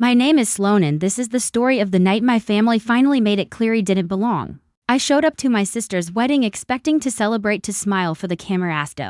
My name is Sloan and this is the story of the night my family finally made it clear he didn't belong. I showed up to my sister's wedding expecting to celebrate, to smile for the camera, asked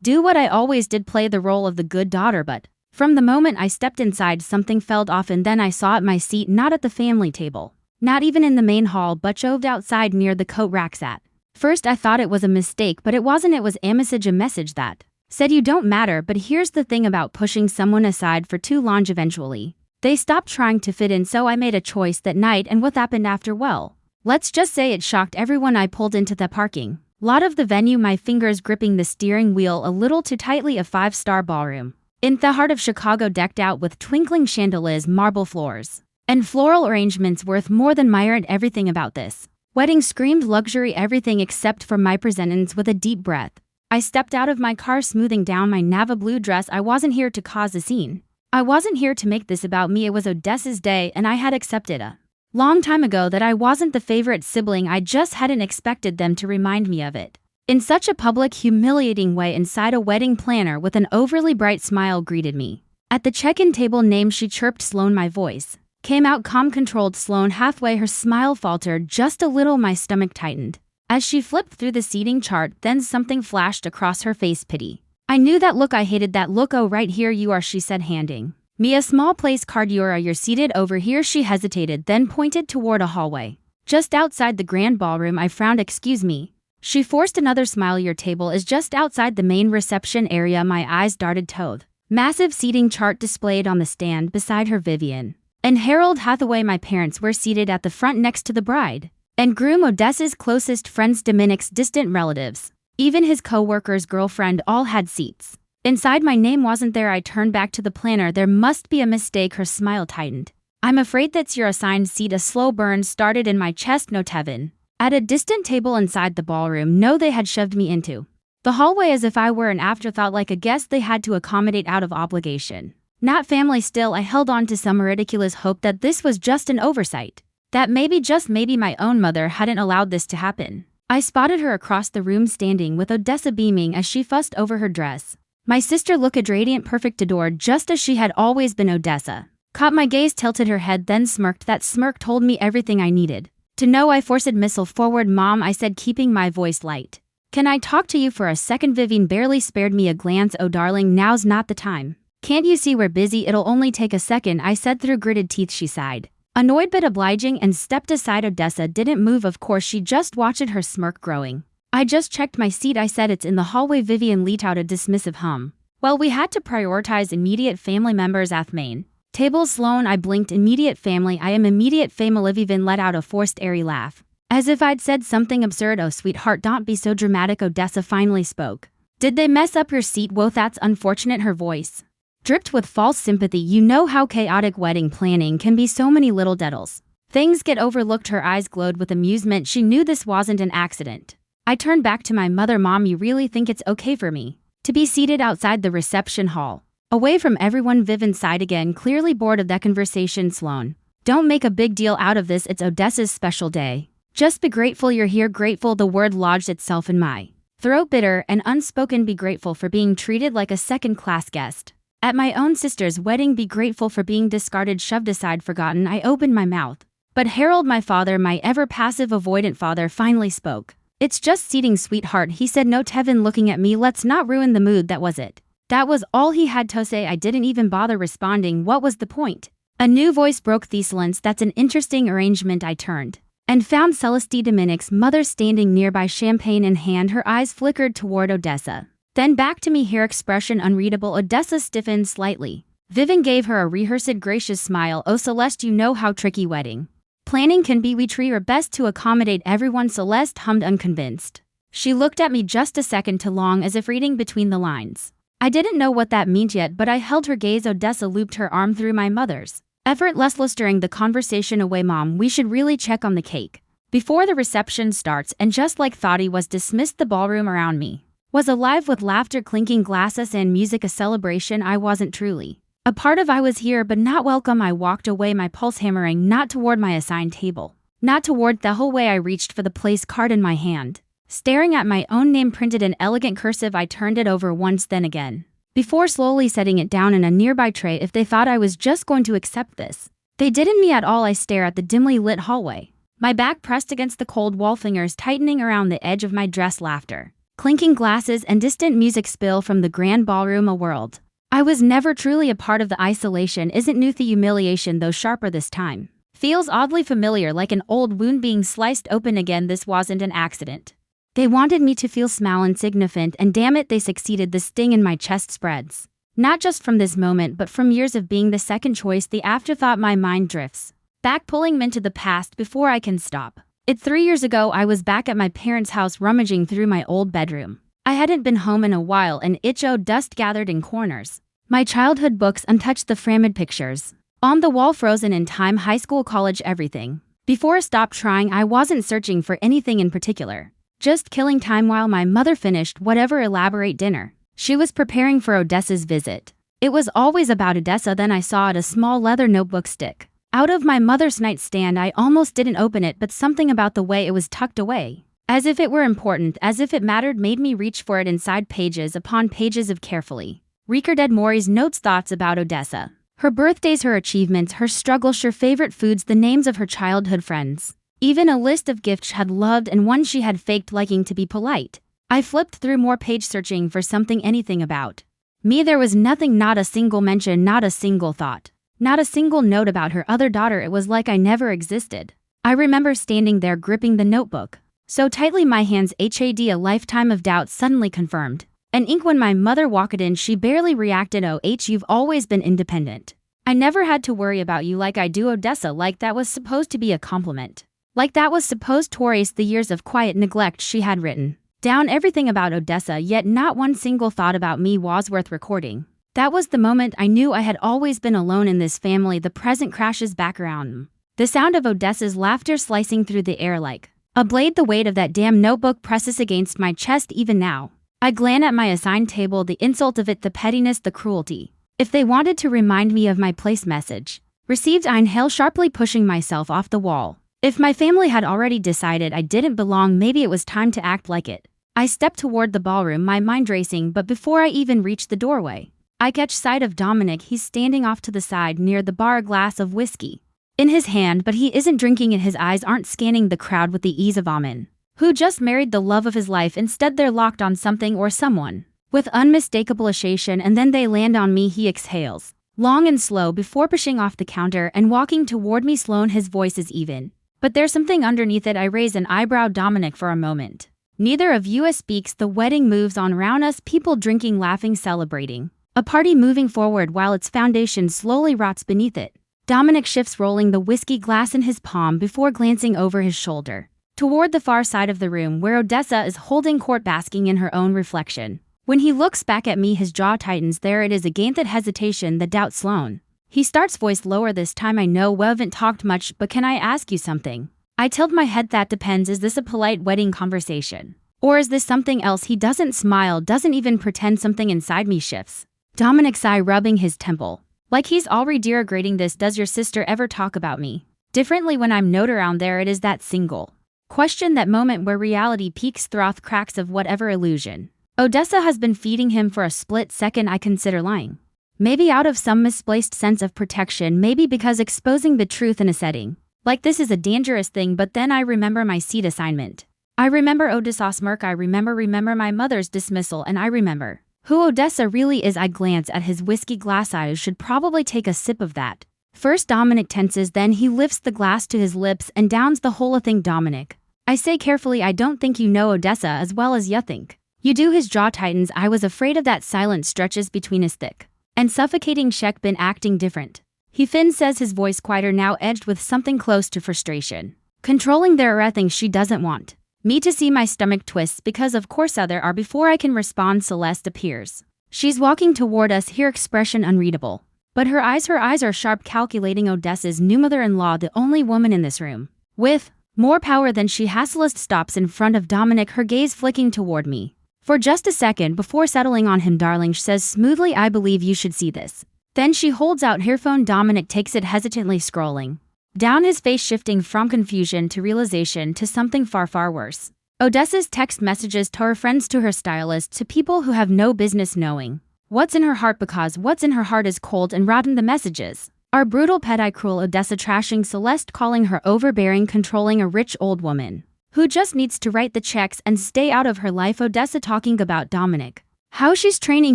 do what I always did, play the role of the good daughter, but from the moment I stepped inside something felt off, and then I saw at my seat, not at the family table, not even in the main hall, but shoved outside near the coat racks. At first I thought it was a mistake, but it wasn't. It was a message that said you don't matter. But here's the thing about pushing someone aside for too long, eventually they stopped trying to fit in, so I made a choice that night, and what happened after, well, let's just say it shocked everyone. I pulled into the parking lot of the venue, my fingers gripping the steering wheel a little too tightly. A five-star ballroom in the heart of Chicago, decked out with twinkling chandeliers, marble floors, and floral arrangements worth more than my rent. Everything about this wedding screamed luxury, everything except for my presence. With a deep breath, I stepped out of my car, smoothing down my navy blue dress. I wasn't here to cause a scene. I wasn't here to make this about me. It was Odessa's day, and I had accepted a long time ago that I wasn't the favorite sibling. I just hadn't expected them to remind me of it in such a public, humiliating way. Inside, a wedding planner with an overly bright smile greeted me at the check-in table. Name, she chirped. Sloan. My voice came out calm, controlled. Sloan. Halfway, her smile faltered just a little. My stomach tightened as she flipped through the seating chart. Then something flashed across her face. Pity. I knew that look. I hated that look. Oh, right here you are, she said, handing me a small place card. You're seated over here. She hesitated, then pointed toward a hallway just outside the grand ballroom. I frowned. Excuse me. She forced another smile. Your table is just outside the main reception area. My eyes darted toward massive seating chart displayed on the stand beside her. Vivian and Harold Hathaway, my parents, were seated at the front next to the bride and groom, Odessa's closest friends, Dominic's distant relatives, even his co-worker's girlfriend, all had seats. Inside, my name wasn't there. I turned back to the planner. There must be a mistake. Her smile tightened. I'm afraid that's your assigned seat. A slow burn started in my chest. No, Tevin. At a distant table inside the ballroom. No, they had shoved me into the hallway as if I were an afterthought, like a guest they had to accommodate out of obligation. Not family. Still, I held on to some ridiculous hope that this was just an oversight, that maybe, just maybe, my own mother hadn't allowed this to happen. I spotted her across the room, standing with Odessa beaming as she fussed over her dress. My sister looked radiant, perfect, adored, just as she had always been. Odessa caught my gaze, tilted her head, then smirked. That smirk told me everything I needed to know. I forced missile forward. Mom, I said, keeping my voice light. Can I talk to you for a second? Vivian barely spared me a glance. Oh, darling, now's not the time. Can't you see we're busy? It'll only take a second, I said through gritted teeth. She sighed, annoyed but obliging, and stepped aside. Odessa didn't move. Of course, she just watched, her smirk growing. I just checked my seat, I said. It's in the hallway. Vivian let out a dismissive hum. Well, we had to prioritize immediate family members. Main table. Sloan. I blinked. Immediate family. I am immediate family. Vivian let out a forced airy laugh, as if I'd said something absurd. Oh, sweetheart, don't be so dramatic. Odessa finally spoke. Did they mess up your seat? Whoa, that's unfortunate. Her voice dripped with false sympathy. You know how chaotic wedding planning can be. So many little details. Things get overlooked. Her eyes glowed with amusement. She knew this wasn't an accident. I turned back to my mother. Mom, you really think it's okay for me to be seated outside the reception hall, away from everyone? Vivian sighed again, clearly bored of that conversation. Sloan, don't make a big deal out of this. It's Odessa's special day. Just be grateful you're here. Grateful. The word lodged itself in my throat, bitter and unspoken. Be grateful for being treated like a second-class guest at my own sister's wedding. Be grateful for being discarded, shoved aside, forgotten. I opened my mouth, but Harold, my father, my ever-passive, avoidant father, finally spoke. It's just seating, sweetheart, he said. No, Tevin, looking at me. Let's not ruin the mood. That was it. That was all he had to say. I didn't even bother responding. What was the point? A new voice broke the silence. That's an interesting arrangement. I turned and found Celeste, Dominic's mother, standing nearby, champagne in hand. Her eyes flickered toward Odessa, then back to me, her expression unreadable. Odessa stiffened slightly. Vivian gave her a rehearsed, gracious smile. Oh, Celeste, you know how tricky wedding planning can be. We try our best to accommodate everyone. Celeste hummed, unconvinced. She looked at me just a second too long, as if reading between the lines. I didn't know what that meant yet, but I held her gaze. Odessa looped her arm through my mother's, effortlessly steering the conversation away. Mom, we should really check on the cake before the reception starts. And just like thought he was dismissed, the ballroom around me was alive with laughter, clinking glasses, and music. A celebration I wasn't truly a part of. I was here, but not welcome. I walked away, my pulse hammering, not toward my assigned table, not toward the whole way. I reached for the place card in my hand, staring at my own name printed in elegant cursive. I turned it over once, then again, before slowly setting it down in a nearby tray. If they thought I was just going to accept this They didn't me at all. I stare at the dimly lit hallway, my back pressed against the cold wall, fingers tightening around the edge of my dress. Laughter, clinking glasses, and distant music spill from the grand ballroom. A world I was never truly a part of. The isolation isn't new. The humiliation, though sharper this time, feels oddly familiar, like an old wound being sliced open again. This wasn't an accident. They wanted me to feel small, insignificant, and damn it, they succeeded. The sting in my chest spreads, not just from this moment, but from years of being the second choice, the afterthought. My mind drifts back, pulling me into the past before I can stop. 3 years ago, I was back at my parents' house, rummaging through my old bedroom. I hadn't been home in a while, and dust gathered in corners. My childhood books untouched, the framed pictures on the wall frozen in time, high school, college, everything. Before I stopped trying, I wasn't searching for anything in particular, just killing time while my mother finished whatever elaborate dinner she was preparing for Odessa's visit. It was always about Odessa. Then I saw it, a small leather notebook stick out of my mother's nightstand. I almost didn't open it, but something about the way it was tucked away, as if it were important, as if it mattered, made me reach for it. Inside, pages upon pages of carefully recorded memories, notes, thoughts about Odessa. Her birthdays, her achievements, her struggles, her favorite foods, the names of her childhood friends. Even a list of gifts she had loved and ones she had faked liking to be polite. I flipped through more page, searching for something, anything about me. There was nothing, not a single mention, not a single thought, not a single note about her other daughter. It was like I never existed. I remember standing there, gripping the notebook so tightly, my hands had a lifetime of doubt suddenly confirmed. An ink. When my mother walked in, she barely reacted. Oh, you've always been independent. I never had to worry about you like I do, Odessa. Like that was supposed to be a compliment. Like that was supposed to erase the years of quiet neglect. She had written down everything about Odessa, yet not one single thought about me was worth recording. That was the moment I knew I had always been alone in this family. The present crashes back around. The sound of Odessa's laughter slicing through the air like a blade. The weight of that damn notebook presses against my chest. Even now, I glance at my assigned table, the insult of it, the pettiness, the cruelty. If they wanted to remind me of my place, message received. I inhale sharply, pushing myself off the wall. If my family had already decided I didn't belong, maybe it was time to act like it. I stepped toward the ballroom, my mind racing, but before I even reached the doorway, I catch sight of Dominic. He's standing off to the side near the bar, a glass of whiskey in his hand, but he isn't drinking it. His eyes aren't scanning the crowd with the ease of a man who just married the love of his life. Instead, they're locked on something or someone with unmistakable elation, and then they land on me. He exhales long and slow before pushing off the counter and walking toward me. Sloan, his voice is even, but there's something underneath it. I raise an eyebrow. Dominic, for a moment, neither of you speaks. The wedding moves on around us, people drinking, laughing, celebrating. A party moving forward while its foundation slowly rots beneath it. Dominic shifts, rolling the whiskey glass in his palm before glancing over his shoulder toward the far side of the room where Odessa is holding court, basking in her own reflection. When he looks back at me, his jaw tightens. There it is again, that hesitation, the doubt. Sloan, he starts, voice lower this time. I know we haven't talked much, but can I ask you something? I tilt my head. That depends. Is this a polite wedding conversation, or is this something else? He doesn't smile, doesn't even pretend. Something inside me shifts. Dominic's eye, rubbing his temple, like he's already regretting this. Does your sister ever talk about me differently when I'm not around? There it is, that single question, that moment where reality peaks through cracks of whatever illusion Odessa has been feeding him. For a split second, I consider lying. Maybe out of some misplaced sense of protection, maybe because exposing the truth in a setting like this is a dangerous thing. But then I remember my seat assignment. I remember Odessa's smirk. I remember my mother's dismissal, and I remember who Odessa really is. I glance at his whiskey glass. I should probably take a sip of that. First, Dominic tenses, then he lifts the glass to his lips and downs the whole thing. Dominic, I say carefully, I don't think you know Odessa as well as you think you do. His jaw tightens. I was afraid of that. Silence stretches between his thick and suffocating cheek. Been acting different, he says, his voice quieter now, edged with something close to frustration. Controlling. There are things she doesn't want me to see. My stomach twists because of course there are. Before I can respond, Celeste appears. She's walking toward us, her expression unreadable, but her eyes are sharp, calculating. Odessa's new mother-in-law, the only woman in this room with more power than she has. Celeste stops in front of Dominic, her gaze flicking toward me for just a second before settling on him. Darling, she says smoothly, I believe you should see this. Then she holds out her phone. Dominic takes it, hesitantly scrolling down, his face shifting from confusion to realization to something far, far worse. Odessa's text messages to her friends, to her stylist, to people who have no business knowing what's in her heart, because what's in her heart is cold and rotten. The messages Our brutal pet cruel Odessa trashing Celeste, calling her overbearing, controlling, a rich old woman who just needs to write the checks and stay out of her life. Odessa talking about Dominic, how she's training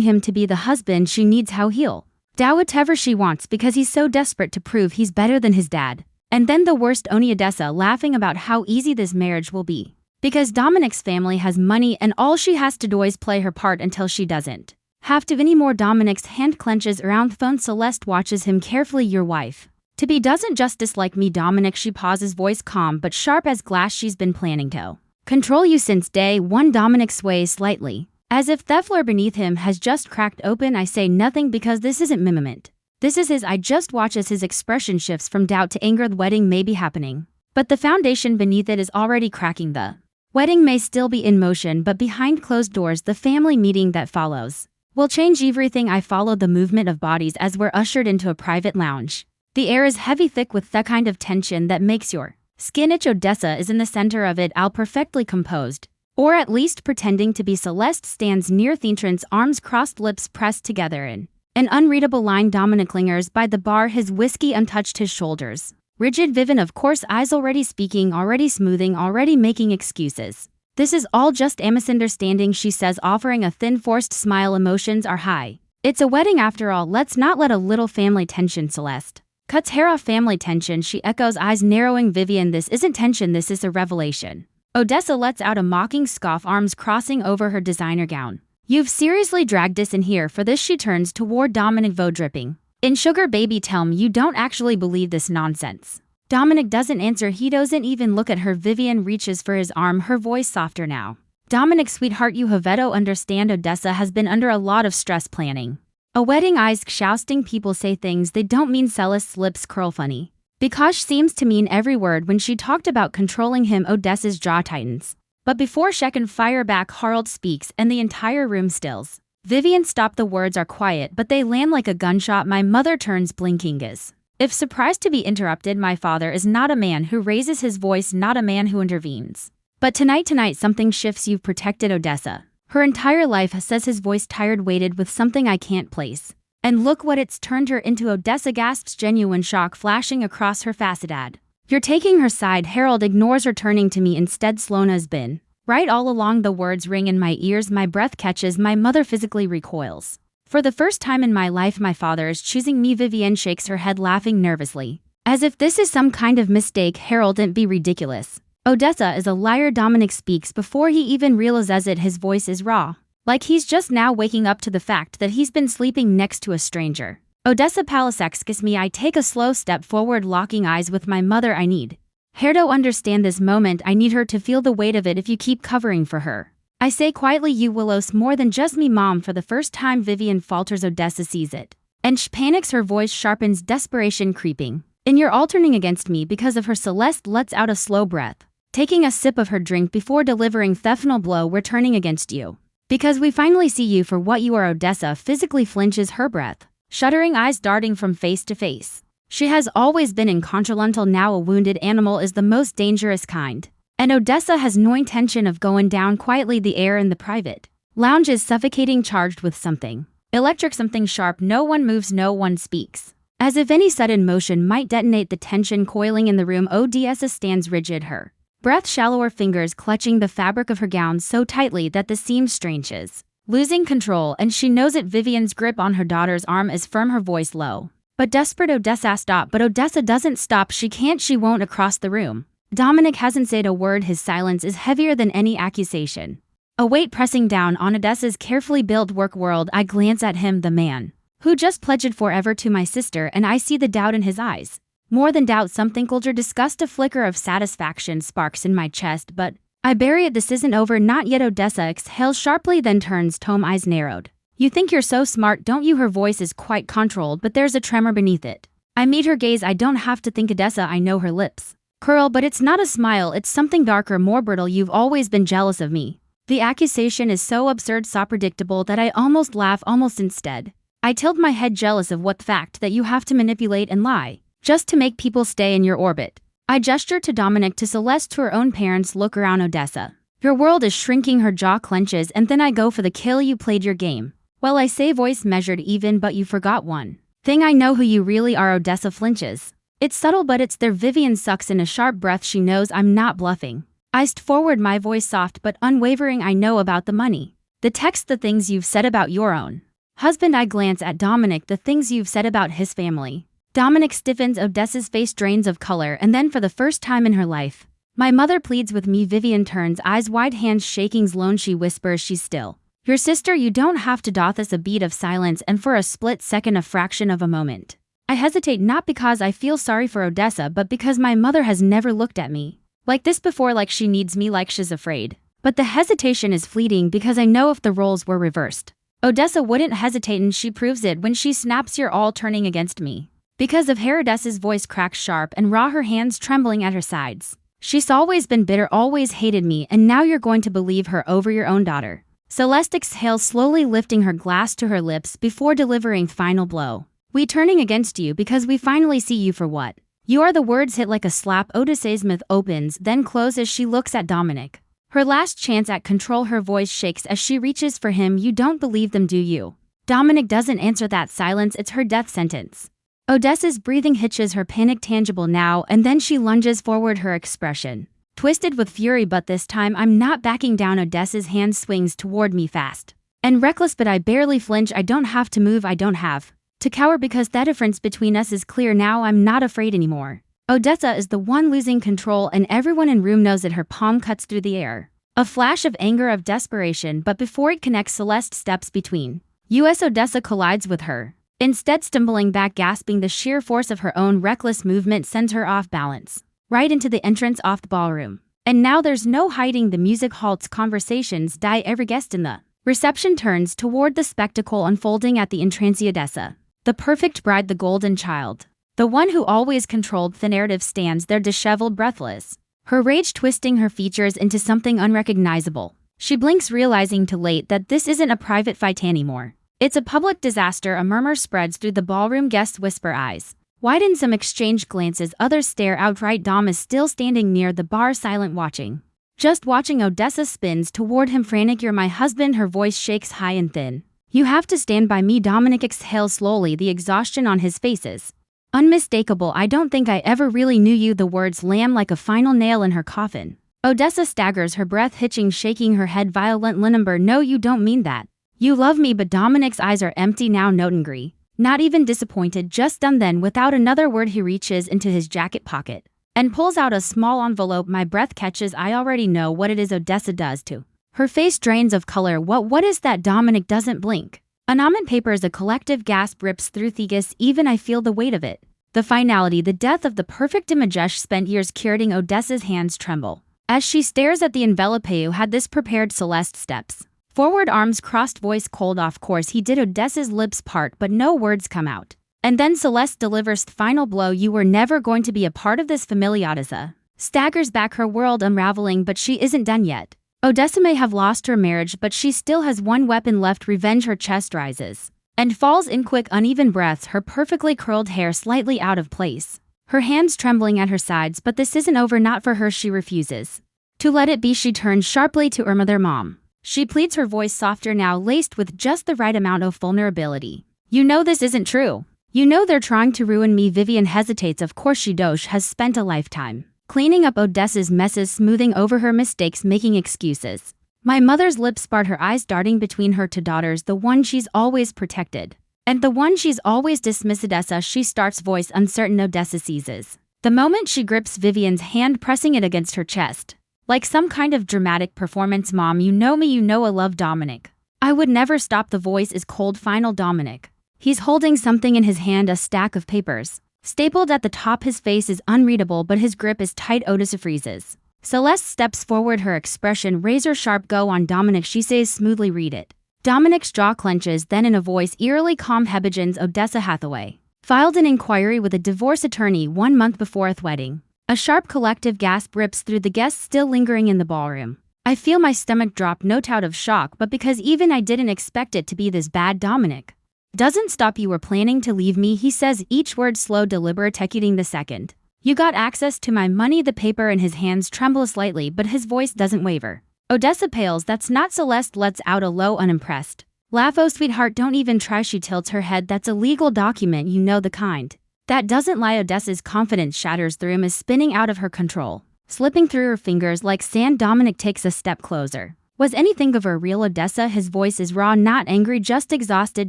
him to be the husband she needs, how he'll do whatever she wants because he's so desperate to prove he's better than his dad. And then the worst, Oni Odessa laughing about how easy this marriage will be because Dominic's family has money and all she has to do is play her part until she doesn't have to anymore. Dominic's hand clenches around the phone. Celeste watches him carefully. Your wife to be doesn't just dislike me, Dominic. She pauses, voice calm but sharp as glass. She's been planning to control you since day one. Dominic sways slightly, as if the floor beneath him has just cracked open. I say nothing because this isn't mimiment. This is his. I just watch as his expression shifts from doubt to anger. The wedding may be happening, but the foundation beneath it is already cracking. The wedding may still be in motion, but behind closed doors, the family meeting that follows will change everything. I follow the movement of bodies as we're ushered into a private lounge. The air is heavy, thick with the kind of tension that makes your skin itch. Odessa is in the center of it, all perfectly composed, or at least pretending to be. Celeste stands near the entrance, arms crossed, lips pressed together in an unreadable line. Dominic lingers by the bar, his whiskey untouched, his shoulders rigid. Vivian, of course, eyes already speaking, already smoothing, already making excuses. This is all just a misunderstanding, she says, offering a thin, forced smile. Emotions are high. It's a wedding after all. Let's not let a little family tension. Celeste cuts hair off. Family tension, she echoes, eyes narrowing. Vivian, this isn't tension, this is a revelation. Odessa lets out a mocking scoff, arms crossing over her designer gown. You've seriously dragged us in here for this? She turns toward Dominic, voe dripping in sugar. Baby, tell me you don't actually believe this nonsense. Dominic doesn't answer. He doesn't even look at her. Vivian reaches for his arm, her voice softer now. Dominic, sweetheart, you have to understand Odessa has been under a lot of stress planning a wedding. Eyes jousting, people say things they don't mean. Celeste's lips curl funny because she seems to mean every word when she talked about controlling him. Odessa's jaw tightens, but before she can fire back, Harold speaks and the entire room stills. Vivian, stop. The words are quiet, but they land like a gunshot. My mother turns, blinking as if surprised to be interrupted. My father is not a man who raises his voice, not a man who intervenes. But tonight something shifts. You've protected Odessa her entire life, says his voice, tired, weighted with something I can't place. And look what it's turned her into. Odessa gasps, genuine shock flashing across her façade. You're taking her side. Harold ignores her, turning to me instead. Sloana's been right all along. The words ring in my ears, my breath catches. My mother physically recoils. For the first time in my life, my father is choosing me. Vivian shakes her head, laughing nervously, as if this is some kind of mistake. Harold, don't be ridiculous. Odessa is a liar. Dominic speaks before he even realizes it. His voice is raw, like he's just now waking up to the fact that he's been sleeping next to a stranger. Odessa palisaxis me. I take a slow step forward, locking eyes with my mother. I need her to understand this moment. I need her to feel the weight of it if you keep covering for her. I say quietly, you will lose more than just me, Mom. For the first time, Vivian falters. Odessa sees it, and she panics. Her voice sharpens, desperation creeping in. You're all turning against me because of her. Celeste lets out a slow breath, taking a sip of her drink before delivering the final blow. We're turning against you because we finally see you for what you are. Odessa physically flinches, her breath shuddering, eyes darting from face to face. She has always been incontrovertible. Now a wounded animal is the most dangerous kind, and Odessa has no intention of going down quietly. The air in the private lounge is suffocating, charged with something electric, something sharp. No one moves, no one speaks, as if any sudden motion might detonate the tension coiling in the room. Odessa stands rigid, her breath shallower, fingers clutching the fabric of her gown so tightly that the seam stretches, losing control, and she knows it. Vivian's grip on her daughter's arm is firm, her voice low but desperate. Odessa, stop. But Odessa doesn't stop. She can't, she won't. Across the room, Dominic hasn't said a word. His silence is heavier than any accusation, a weight pressing down on Odessa's carefully built work world. I glance at him, the man who just pledged forever to my sister, and I see the doubt in his eyes. More than doubt, something colder, disgust. A flicker of satisfaction sparks in my chest, but I bury it. This isn't over, not yet. Odessa exhales sharply, then turns, tome eyes narrowed. You think you're so smart, don't you? Her voice is quite controlled, but there's a tremor beneath it. I meet her gaze. I don't have to think. Odessa, I know. Her lips curl, but it's not a smile, it's something darker, more brittle. You've always been jealous of me. The accusation is so absurd, so predictable that I almost laugh. Almost instead, I tilt my head, jealous of what fact that you have to manipulate and lie just to make people stay in your orbit. I gesture to Dominic, to Celeste, to her own parents. Look around, Odessa. Your world is shrinking. Her jaw clenches, and then I go for the kill. You played your game. Well, I say, voice measured, even, but you forgot one Thing I know who you really are. Odessa flinches. It's subtle but it's there. Vivian sucks in a sharp breath. She knows I'm not bluffing. I stepped forward, my voice soft but unwavering. I know about the money. The text, the things you've said about your own husband. I glance at Dominic, the things you've said about his family. Dominic stiffens. Odessa's face drains of color, and then for the first time in her life, my mother pleads with me. Vivian turns, eyes wide, hands shaking. Lone, she whispers, she's still your sister. You don't have to. Doth us a beat of silence, and for a split second, a fraction of a moment, I hesitate, not because I feel sorry for Odessa, but because my mother has never looked at me like this before, like she needs me, like she's afraid. But the hesitation is fleeting because I know if the roles were reversed, Odessa wouldn't hesitate, and she proves it when she snaps, you're all turning against me because of hair. Odessa's voice cracks sharp and raw, her hands trembling at her sides. She's always been bitter, always hated me, and now you're going to believe her over your own daughter. Celeste exhales, slowly lifting her glass to her lips before delivering final blow. We turning against you because we finally see you for what you are. The words hit like a slap. Odessa's mouth opens, then closes. She looks at Dominic. Her last chance at control. Her voice shakes as she reaches for him. You don't believe them, do you? Dominic doesn't answer. That silence, it's her death sentence. Odessa's breathing hitches, her panic tangible now, and then she lunges forward, her expression twisted with fury. But this time I'm not backing down. Odessa's hand swings toward me, fast and reckless, but I barely flinch. I don't have to move. I don't have to cower because that difference between us is clear now. I'm not afraid anymore. Odessa is the one losing control, and everyone in room knows it. Her palm cuts through the air. A flash of anger, of desperation, but before it connects, Celeste steps between. Odessa collides with her. Instead, stumbling back, gasping, the sheer force of her own reckless movement sends her off balance, right into the entrance off the ballroom. And now there's no hiding. The music halts, conversations die. Every guest in the reception turns toward the spectacle unfolding at the entrance. Odessa, the perfect bride, the golden child, the one who always controlled the narrative, stands there disheveled, breathless, her rage twisting her features into something unrecognizable. She blinks, realizing too late that this isn't a private fight anymore. It's a public disaster. A murmur spreads through the ballroom. Guests whisper, eyes widen, some exchange glances, others stare outright. Dom is still standing near the bar, silent, watching. Just watching. Odessa spins toward him, frantic. You're my husband. Her voice shakes high and thin. You have to stand by me. Dominic exhales slowly, the exhaustion on his face is unmistakable. I don't think I ever really knew you. The words land like a final nail in her coffin. Odessa staggers, her breath hitching, shaking her head violent. Lindenberg, no, you don't mean that. You love me. But Dominic's eyes are empty now, not angry, not even disappointed, just stunned. Then, without another word, he reaches into his jacket pocket and pulls out a small envelope. My breath catches. I already know what it is. Odessa does too. Her face drains of color. What is that? Dominic doesn't blink. Annulment papers. A collective gasp rips through Thegus. Even I feel the weight of it. The finality, the death of the perfect Imagesh spent years curating. Odessa's hands tremble as she stares at the envelope. Who had this prepared? Celeste steps forward, arms crossed, voice cold. Of course he did. Odessa's lips part, but no words come out. And then Celeste delivers the final blow. You were never going to be a part of this family. Odessa staggers back, her world unraveling, but she isn't done yet. Odessa may have lost her marriage, but she still has one weapon left, revenge. Her chest rises and falls in quick, uneven breaths, her perfectly curled hair slightly out of place, her hands trembling at her sides. But this isn't over, not for her. She refuses to let it be. She turns sharply to Irma, their mom. She pleads, her voice softer now, laced with just the right amount of vulnerability. You know this isn't true. You know they're trying to ruin me. Vivian hesitates. Of course she does. Has spent a lifetime cleaning up Odessa's messes, smoothing over her mistakes, making excuses. My mother's lips part, her eyes darting between her two daughters, the one she's always protected and the one she's always dismissed. Odessa, she starts, voice uncertain. Odessa seizes the moment. She grips Vivian's hand, pressing it against her chest like some kind of dramatic performance. Mom, you know me, you know I love Dominic. I would never stop. The voice is cold, final. Dominic. He's holding something in his hand, a stack of papers stapled at the top. His face is unreadable, but his grip is tight. Odessa freezes. Celeste steps forward, her expression razor sharp. Go on, Dominic, she says smoothly. Read it. Dominic's jaw clenches, then in a voice eerily calm, Hebigins, Odessa Hathaway filed an inquiry with a divorce attorney 1 month before a wedding. A sharp collective gasp rips through the guests still lingering in the ballroom. I feel my stomach drop, no doubt of shock, but because even I didn't expect it to be this bad. Dominic doesn't stop. You were planning to leave me, he says, each word slow, deliberate, executing the second. You got access to my money. The paper in his hands tremble slightly, but his voice doesn't waver. Odessa pales. That's not. Celeste lets out a low, unimpressed Laugh, oh sweetheart, don't even try. She tilts her head. That's a legal document, you know the kind. That doesn't lie. Odessa's confidence shatters. The room is spinning out of her control, slipping through her fingers like sand. Dominic takes a step closer. Was anything of her real, Odessa? His voice is raw, not angry, just exhausted.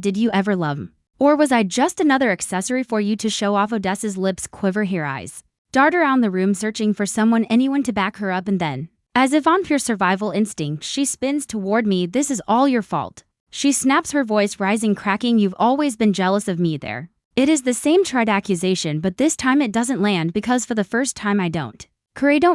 Did you ever love him? Or was I just another accessory for you to show off? Odessa's lips quiver, her eyes dart around the room, searching for anyone to back her up, and then, as if on pure survival instinct, she spins toward me. This is all your fault. She snaps, her voice rising, cracking. You've always been jealous of me there. It is the same tried accusation, but this time it doesn't land because for the first time I don't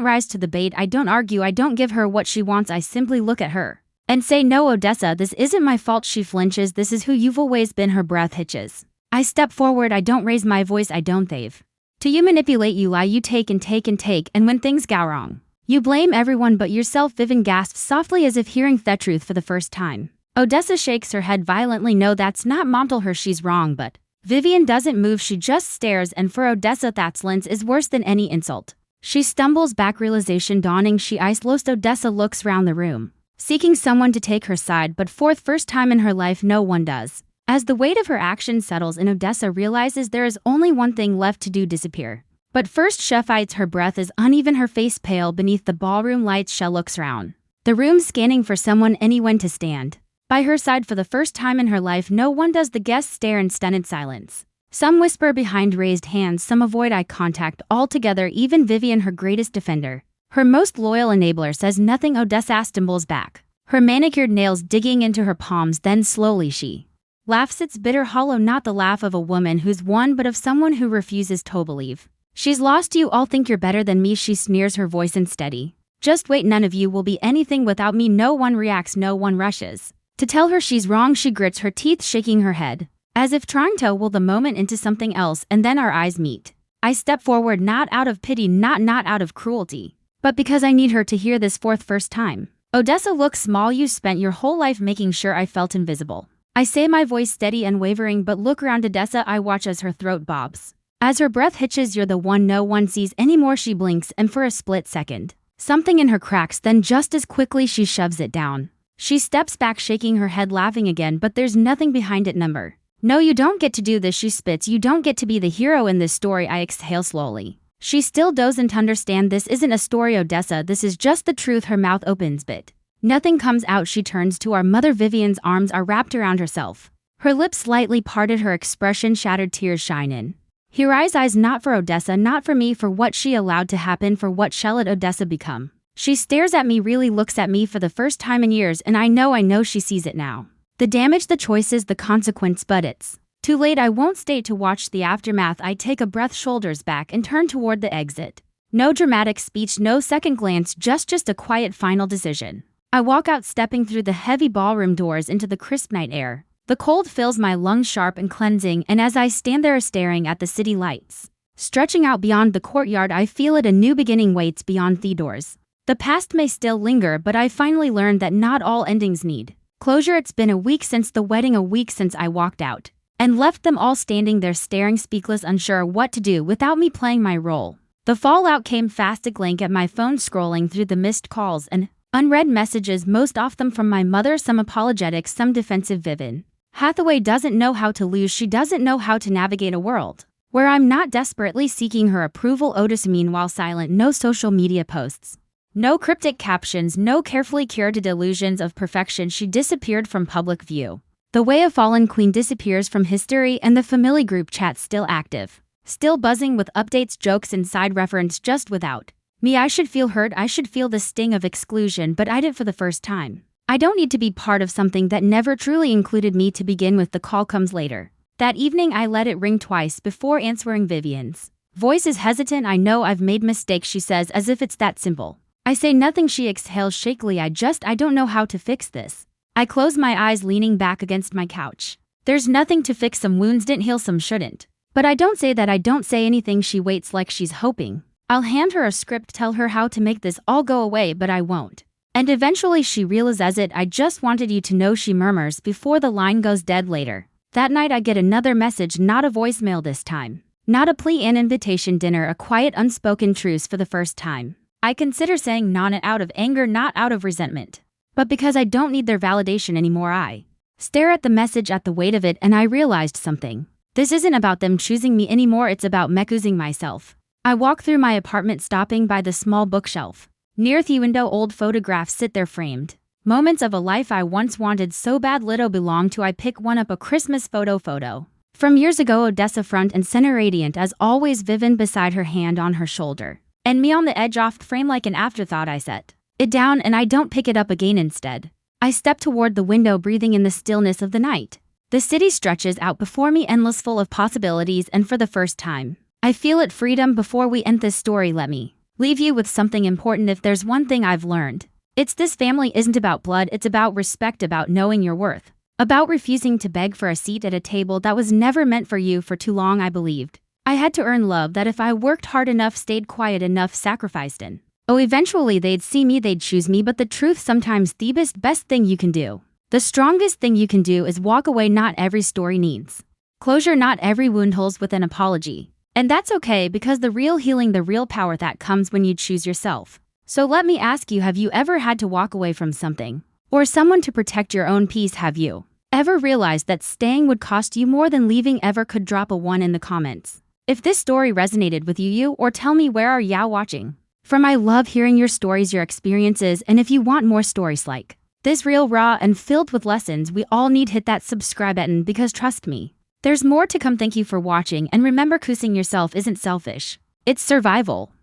rise to the bait. I don't argue. I don't give her what she wants. I simply look at her and say, no, Odessa, this isn't my fault. She flinches. This is who you've always been. Her breath hitches. I step forward. I don't raise my voice. I don't thave. To you manipulate, you lie, you take and take and take, and when things go wrong, you blame everyone but yourself. Vivian gasps softly as if hearing the truth for the first time. Odessa shakes her head violently. No, that's not mom. Tell her she's wrong, but Vivian doesn't move. She just stares, and for Odessa that silence is worse than any insult. She stumbles back, realization dawning. She eyes lost. Odessa looks round the room, seeking someone to take her side, but for the first time in her life no one does. As the weight of her actions settles in, Odessa realizes there is only one thing left to do: disappear. But first she fights. Her breath is uneven, her face pale beneath the ballroom lights. She looks round the room, scanning for anyone to stand by her side. For the first time in her life no one does. The guests stare in stunned silence. Some whisper behind raised hands, some avoid eye contact altogether. Even Vivian, her greatest defender, her most loyal enabler, says nothing. Odessa stumbles back, her manicured nails digging into her palms. Then slowly she laughs. It's bitter, hollow, not the laugh of a woman who's won, but of someone who refuses to believe she's lost. You all think you're better than me, she sneers, her voice unsteady. Just wait, none of you will be anything without me. No one reacts, no one rushes to tell her she's wrong. She grits her teeth, shaking her head, as if trying to will the moment into something else, and then our eyes meet. I step forward, not out of pity, not out of cruelty, but because I need her to hear this for the first time. Odessa looks small. You spent your whole life making sure I felt invisible. I say, my voice steady and wavering, but look around, Odessa. I watch as her throat bobs, as her breath hitches. You're the one no one sees anymore. She blinks, and for a split second, something in her cracks. Then just as quickly she shoves it down. She steps back, shaking her head, laughing again, but there's nothing behind it. Number. No, you don't get to do this, she spits. You don't get to be the hero in this story. I exhale slowly. She still doesn't understand. This isn't a story, Odessa. This is just the truth. Her mouth opens, but nothing comes out. She turns to our mother. Vivian's arms are wrapped around herself. Her lips slightly parted, her expression shattered. Tears shine in her eyes, not for Odessa, not for me, for what she allowed to happen, for what shall it Odessa become. She stares at me, really looks at me for the first time in years, and I know she sees it now. The damage, the choices, the consequence, but it's too late. I won't stay to watch the aftermath. I take a breath, shoulders back, and turn toward the exit. No dramatic speech, no second glance, just a quiet final decision. I walk out, stepping through the heavy ballroom doors into the crisp night air. The cold fills my lungs, sharp and cleansing, and as I stand there staring at the city lights stretching out beyond the courtyard, I feel it. A new beginning waits beyond the doors. The past may still linger, but I finally learned that not all endings need closure. It's been a week since the wedding, a week since I walked out and left them all standing there staring, speechless, unsure what to do without me playing my role. The fallout came fast. A glance at my phone, scrolling through the missed calls and unread messages, most of them from my mother, some apologetic, some defensive. Vivian Hathaway doesn't know how to lose. She doesn't know how to navigate a world where I'm not desperately seeking her approval. Odessa, meanwhile, silent. No social media posts, no cryptic captions, no carefully curated illusions of perfection. She disappeared from public view, the way a fallen queen disappears from history, and the family group chat still active, still buzzing with updates, jokes, and side reference. Just without me. I should feel hurt. I should feel the sting of exclusion, but I did for the first time. I don't need to be part of something that never truly included me to begin with. The call comes later. That evening I let it ring twice before answering. Vivian's voice is hesitant. I know I've made mistakes, she says, as if it's that simple. I say nothing. She exhales shakily. I don't know how to fix this. I close my eyes, leaning back against my couch. There's nothing to fix. Some wounds didn't heal, some shouldn't. But I don't say that. I don't say anything. She waits like she's hoping I'll hand her a script, tell her how to make this all go away, but I won't. And eventually she realizes it. I just wanted you to know, she murmurs before the line goes dead. Later that night I get another message, not a voicemail this time. Not a plea, an invitation. Dinner, a quiet unspoken truce. For the first time I consider saying not out of anger, not out of resentment, but because I don't need their validation anymore. I Stare at the message at the weight of it, and I realized something. This isn't about them choosing me anymore, it's about me choosing myself. I walk through my apartment, stopping by the small bookshelf. Near the window, old photographs sit there framed. Moments of a life I once wanted so bad little belong to. I pick one up, a Christmas photo. From years ago, Odessa front and center, radiant as always, Vivian beside her, hand on her shoulder. And me on the edge, off frame like an afterthought. I set it down and I don't pick it up again. Instead, I step toward the window, breathing in the stillness of the night. The city stretches out before me, endless, full of possibilities, and for the first time, I feel it. Freedom. Before we end this story, let me leave you with something important. If there's one thing I've learned, it's this: family isn't about blood, it's about respect, about knowing your worth, about refusing to beg for a seat at a table that was never meant for you. For too long I believed I had to earn love, that if I worked hard enough, stayed quiet enough, sacrificed, and eventually they'd see me, they'd choose me. But the truth, sometimes the best thing you can do, the strongest thing you can do, is walk away. Not every story needs closure, not every wound heals with an apology. And that's okay, because the real healing, the real power, that comes when you choose yourself. So let me ask you, have you ever had to walk away from something or someone to protect your own peace? Have you ever realized that staying would cost you more than leaving ever could? Drop a 1 in the comments if this story resonated with you, or tell me, where are you watching from? I love hearing your stories, your experiences, and if you want more stories like this, real, raw, and filled with lessons we all need, hit that subscribe button, because trust me, there's more to come. Thank you for watching, and remember, choosing yourself isn't selfish, it's survival.